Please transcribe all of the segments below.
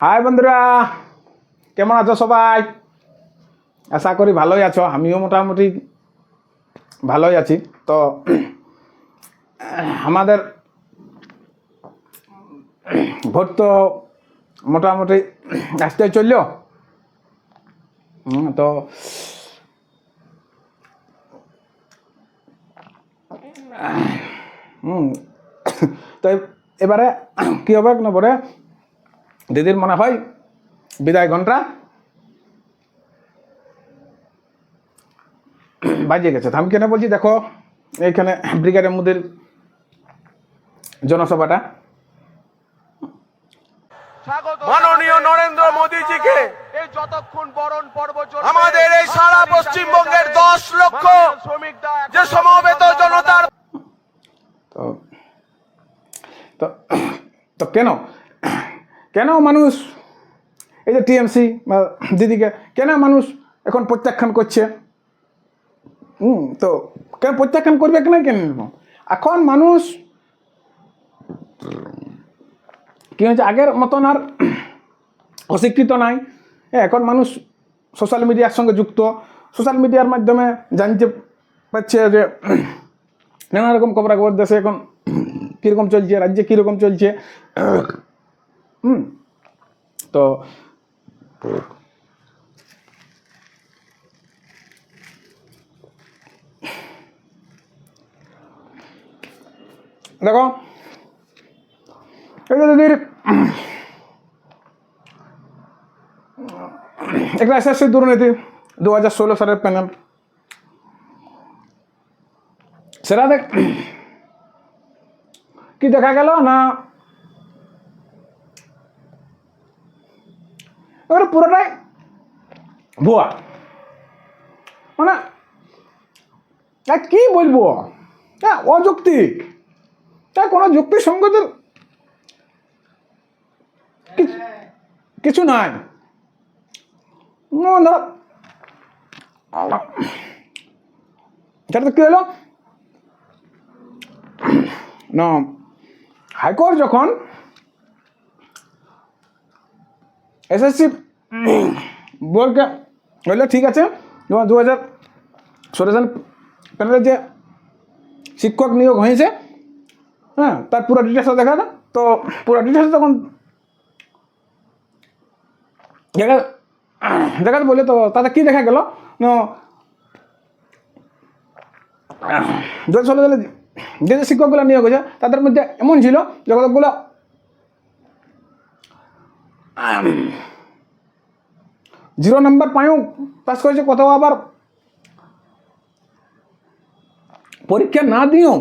High বন্ধুরা, কেমন আছো সবাই? আশা করি ভালোই আছো। আমিও মোটামুটি ভালোই আছি। তো আমাদের ভোট তো মোটামুটি আসতে চলল। তো তো এবারে কী হবে না পরে দিদির মনে হয় বিদায় ঘন্টা বাজিয়ে গেছে। আমি কেন বলছি, দেখো এইখানে ব্রিগেডের মোদির জনসভাটা। মাননীয় নরেন্দ্র মোদীজিকে যতক্ষণ বরণ পর্ব আমাদের এই সারা পশ্চিমবঙ্গের 10 লক্ষ যে সমবেত জনতার তো তো তো কেন কেন মানুষ এই যে টিএমসি বা দিদিকে কেন মানুষ এখন প্রত্যাখ্যান করছে? তো কেন প্রত্যাখ্যান করবে কেন? এখন মানুষ কি হয়েছে, আগের মতন আর অশিক্ষিত নাই। এখন মানুষ সোশ্যাল মিডিয়ার সঙ্গে যুক্ত। সোশ্যাল মিডিয়ার মাধ্যমে জানতে পারছে যে নানা রকম খবরাখবর দেশে এখন কীরকম চলছে, রাজ্যে কীরকম চলছে। তো দেখো দিদির একটা এসএসসি দুর্নীতি 2016 সালের প্যানেল, সেটা কি দেখা গেল না, এবারে পুরোটাই ভুয়া। মানে কি বলবো, অযৌক্তিক, কোনো যুক্তিসঙ্গত কিছু নাই। সেটা তো কি হলো না, হাইকোর্ট যখন এসএসসি বোর্ডকে বললো ঠিক আছে, 2016 সাল প্যানেলের যে শিক্ষক নিয়োগ হয়েছে, তার পুরো ডিটেলসটা দেখা যায়। তো পুরো ডিটেলস তখন দেখাতে বললে, তো তাতে কী দেখা গেল না, 2016 সালে যে যে শিক্ষকগুলো নিয়োগ হয়েছে তাদের মধ্যে এমন ছিল যে কতগুলো 0 নম্বর পাইও পাস করেছে, কোথাও আবার পরীক্ষা না দিয়েও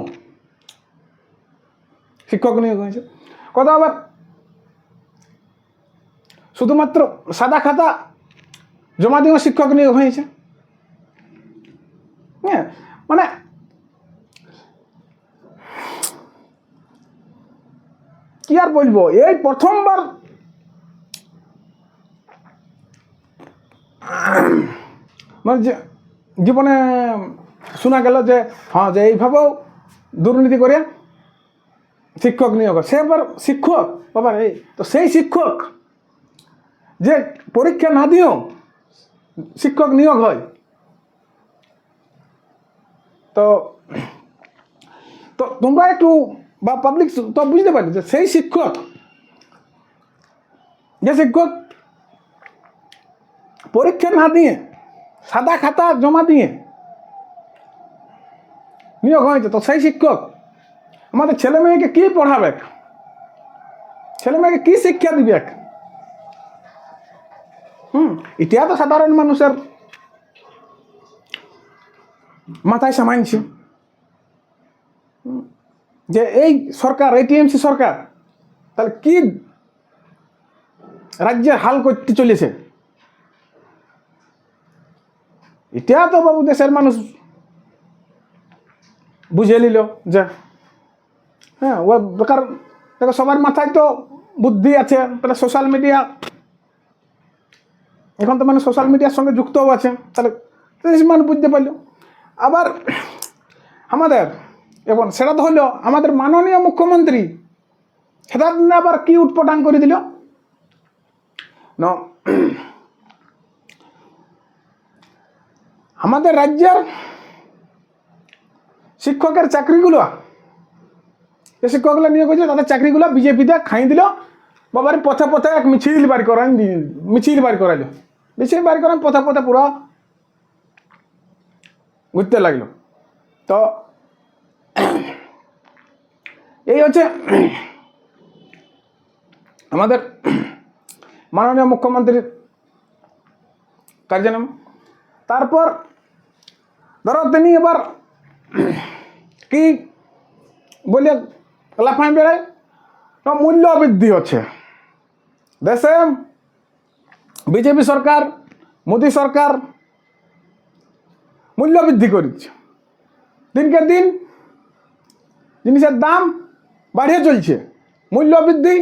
শিক্ষক নিয়োগ হয়েছে, কোথাও আবার শুধুমাত্র সাদা খাতা জমা দিয়েও শিক্ষক নিয়োগ হয়েছে। মানে কি আর বলবো, এই প্রথমবার মানে জীবনে শোনা গেল যে হ্যাঁ, যে এইভাবেও দুর্নীতি করে শিক্ষক নিয়োগ। সে আবার শিক্ষক, বাবার এই তো সেই শিক্ষক যে পরীক্ষা না দিয়েও শিক্ষক নিয়োগ হয়। তো তো তোমরা একটু বা পাবলিক তো বুঝতে পারি যে সেই শিক্ষক, যে শিক্ষক পরীক্ষা না দিয়ে সাদা খাতা জমা দিয়ে নিয়োগ হয়েছে, তো সেই শিক্ষক আমাদের ছেলে মেয়েকে কী পড়াবে, ছেলে মেয়েকে কী শিক্ষা দিবে? এটা তো সাধারণ মানুষের মাথায় সামাইছে যে এই সরকার, এই টিএমসি সরকার তাহলে কি রাজ্যের হাল করতে চলেছে। এটা তো বাবু দেশের মানুষ বুঝে নিল যে ও বেকার। দেখো সবার মাথায় তো বুদ্ধি আছে, তাহলে সোশ্যাল মিডিয়া, এখন তো মানে সোশ্যাল মিডিয়ার সঙ্গে যুক্তও আছে, তাহলে মানুষ বুঝতে পারলো। আবার আমাদের এবং সেটা তো হলো আমাদের মাননীয় মুখ্যমন্ত্রী, সেটা আবার কি উৎপটাং করে দিল আমাদের রাজ্যের শিক্ষকের চাকরিগুলো, যে শিক্ষকগুলো নিয়োগ হয়েছে তাদের চাকরিগুলো বিজেপিতে খাই দিল। বাবার পথে পথে এক মিছিল বাড়ি করান, মিছিল বাড়ি করাইল, মিছিল বাড়ি করান পথে পথে পুরো ঘুরতে লাগলো। তো এই হচ্ছে আমাদের মাননীয় মুখ্যমন্ত্রীর কার্যনাম। তারপর ধরো তিনি এবার কি বলে লাফাই বেড়ায়, মূল্য বৃদ্ধি হচ্ছে দেশে। বিজেপি সরকার, মোদী সরকার মূল্য বৃদ্ধি করেছে, দিনকে দিন জিনিসের দাম বাড়িয়ে চলছে, মূল্য বৃদ্ধি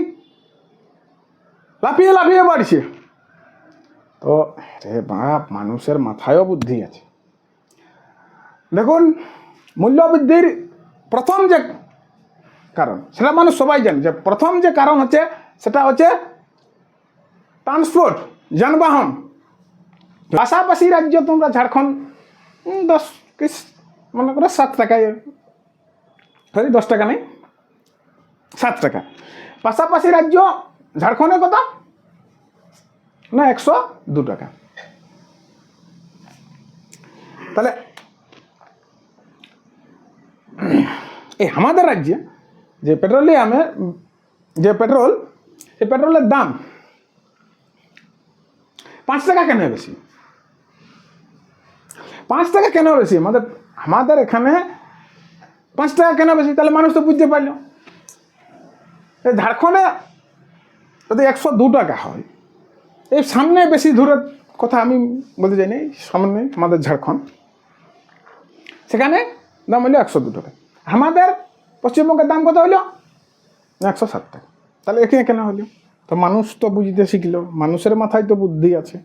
লাফিয়ে লাফিয়ে বাড়ছে। তো রে বাপ, মানুষের মাথায়ও বুদ্ধি আছে। দেখুন, মূল্য বৃদ্ধির প্রথম যে কারণ, সেটা মানুষ সবাই জানে, যে প্রথম যে কারণ হচ্ছে সেটা হচ্ছে ট্রান্সপোর্ট, যানবাহন। পাশাপাশি রাজ্য তোমরা ঝাড়খণ্ড 10 মনে করো 7 টাকায়, সরি 10 টাকা নেই, 7 টাকা। পাশাপাশি রাজ্য ঝাড়খণ্ডের কথা না 102 টাকা। তাহলে এই আমাদের রাজ্যে যে পেট্রোলিয়ামের যে পেট্রোল, এই পেট্রোলের দাম 5 টাকা কেন বেশি? 5 টাকা কেন বেশি? আমাদের এখানে 5 টাকা কেন বেশি? তাহলে মানুষ তো বুঝতে পারল। ঝাড়খণ্ডে যদি 102 টাকা হয়, এই সামনে বেশি দূরের কথা আমি বলতে চাই না, সামনে আমাদের ঝাড়খণ্ড, সেখানে দাম হইল 102 টাকা। আমাদের পশ্চিমবঙ্গের দাম কত হইল? 107 টাকা। তাহলে এখানে কেন হইল? তো মানুষ তো বুঝতে শিখলো, মানুষের মাথায় তো বুদ্ধি আছে।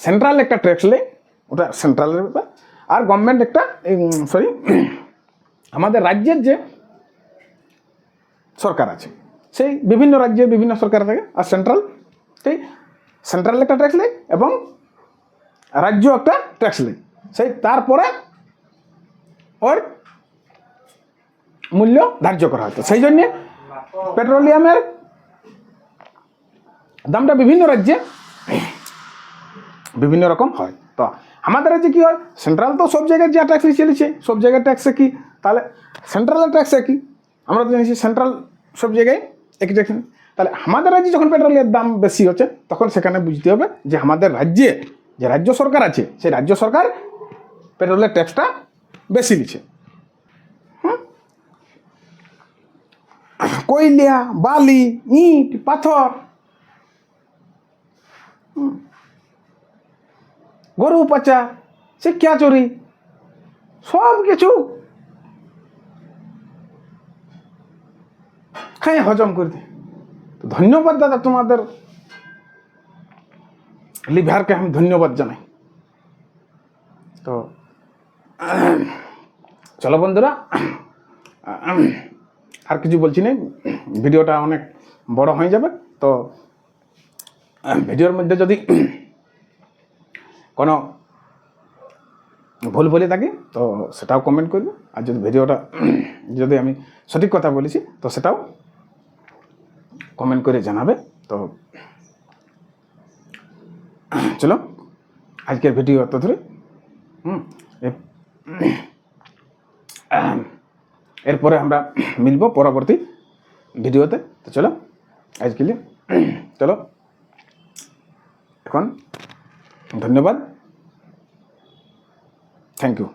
সেন্ট্রাল একটা ট্যাক্স নেই, ওটা সেন্ট্রালের ব্যাপার। আর গভর্নমেন্ট একটা আমাদের রাজ্যের যে সরকার আছে, সেই বিভিন্ন রাজ্যের বিভিন্ন সরকার থাকে। আর সেন্ট্রাল একটা ট্যাক্স নেই এবং রাজ্য একটা ট্যাক্স নেই। সেই তারপরে ওর মূল্য ধার্য করা হতো। সেই জন্যে পেট্রোলিয়ামের দামটা বিভিন্ন রাজ্যে বিভিন্ন রকম হয়। তো আমাদের রাজ্যে কী হয়, সেন্ট্রাল তো সব জায়গায় যা ট্যাক্স চলেছে, সব জায়গায় ট্যাক্সে কি, তাহলে সেন্ট্রালের ট্যাক্সে কি, আমরা তো জানিছি সেন্ট্রাল সব জায়গায় একই ট্যাক্স। তাহলে আমাদের রাজ্যে যখন পেট্রোলের দাম বেশি হচ্ছে, তখন সেখানে বুঝতে হবে যে আমাদের রাজ্যে যে রাজ্য সরকার আছে, সেই রাজ্য সরকার পেট্রোলের ট্যাক্সটা বেশি নিচ্ছে। কয়লা, বালি, ইট, পাথর, গরু পাচা, শিক্ষা চুরি, সব কিছু খাই হজম করে দিই। তো ধন্যবাদ দাদা, তোমাদের লিভারকে আমি ধন্যবাদ জানাই। তো চলো বন্ধুরা, আর কিছু বলছি না, ভিডিওটা অনেক বড় হয়ে যাবে। তো ভিডিওর মধ্যে যদি কোনো ভুল বলে থাকি তো সেটাও কমেন্ট করবে। আর যদি ভিডিওটা যদি আমি সঠিক কথা বলেছি তো সেটাও কমেন্ট করে জানাবে। তো চলো, আজকের ভিডিও এত ধরে। এরপরে আমরা মিলবো পরবর্তী ভিডিওতে। তো চলো আজকে চলো, এখন ধন্যবাদ, থ্যাংক ইউ।